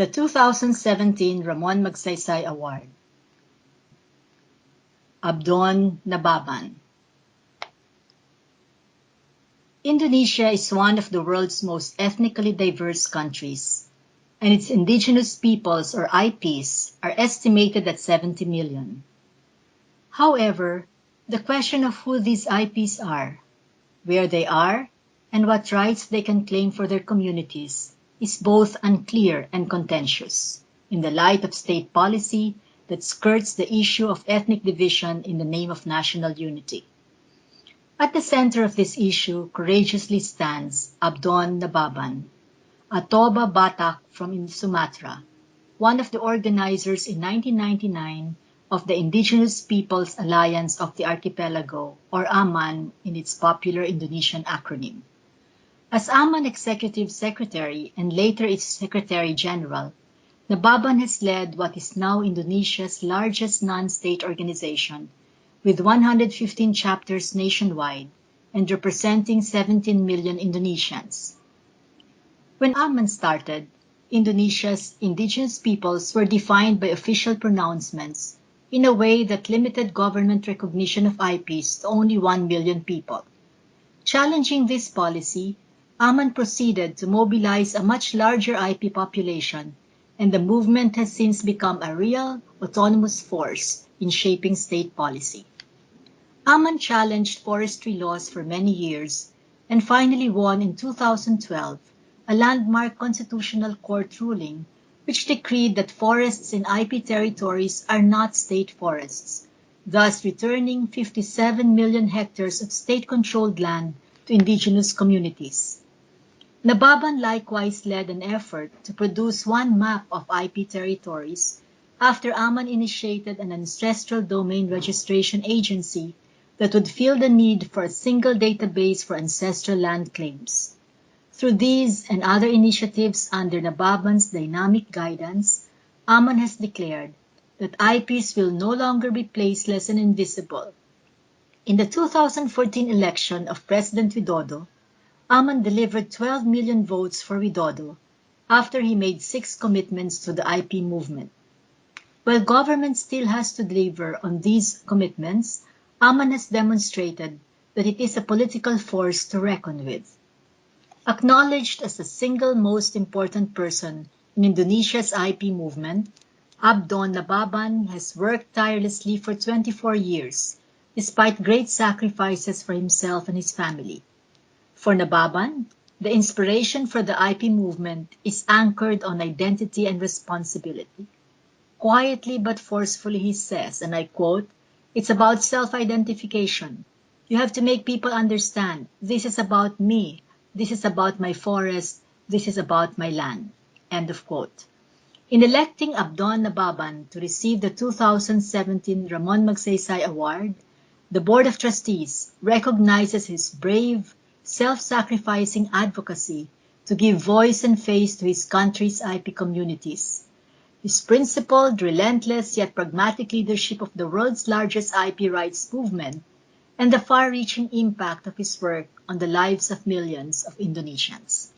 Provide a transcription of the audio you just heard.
The 2017 Ramon Magsaysay Award. ABDON NABABAN. Indonesia is one of the world's most ethnically diverse countries, and its indigenous peoples, or IPs, are estimated at 70 million. However, the question of who these IPs are, where they are, and what rights they can claim for their communities is both unclear and contentious in the light of state policy that skirts the issue of ethnic division in the name of national unity. At the center of this issue courageously stands ABDON NABABAN, a Toba Batak from Sumatra, one of the organizers in 1999 of the Indigenous Peoples Alliance of the Archipelago, or AMAN in its popular Indonesian acronym. As AMAN Executive Secretary and later its Secretary General, Nababan has led what is now Indonesia's largest non-state organization, with 115 chapters nationwide and representing 17 million Indonesians. When AMAN started, Indonesia's indigenous peoples were defined by official pronouncements in a way that limited government recognition of IPs to only 1 million people. Challenging this policy, AMAN proceeded to mobilize a much larger IP population, and the movement has since become a real, autonomous force in shaping state policy. AMAN challenged forestry laws for many years and finally won in 2012 a landmark constitutional court ruling which decreed that forests in IP territories are not state forests, thus returning 57 million hectares of state-controlled land to indigenous communities. Nababan likewise led an effort to produce one map of IP territories after AMAN initiated an ancestral domain registration agency that would fill the need for a single database for ancestral land claims. Through these and other initiatives under Nababan's dynamic guidance, AMAN has declared that IPs will no longer be placeless and invisible. In the 2014 election of President Widodo, AMAN delivered 12 million votes for Widodo after he made 6 commitments to the IP movement. While government still has to deliver on these commitments, AMAN has demonstrated that it is a political force to reckon with. Acknowledged as the single most important person in Indonesia's IP movement, ABDON NABABAN has worked tirelessly for 24 years, despite great sacrifices for himself and his family. For Nababan, the inspiration for the IP movement is anchored on identity and responsibility. Quietly but forcefully he says, and I quote, "It's about self-identification. You have to make people understand, this is about me, this is about my forest, this is about my land." End of quote. In electing ABDON NABABAN to receive the 2017 Ramon Magsaysay Award, the Board of Trustees recognizes his brave, self-sacrificing advocacy to give voice and face to his country's IP communities. His principled, relentless, yet pragmatic leadership of the world's largest IP rights movement, and the far-reaching impact of his work on the lives of millions of Indonesians.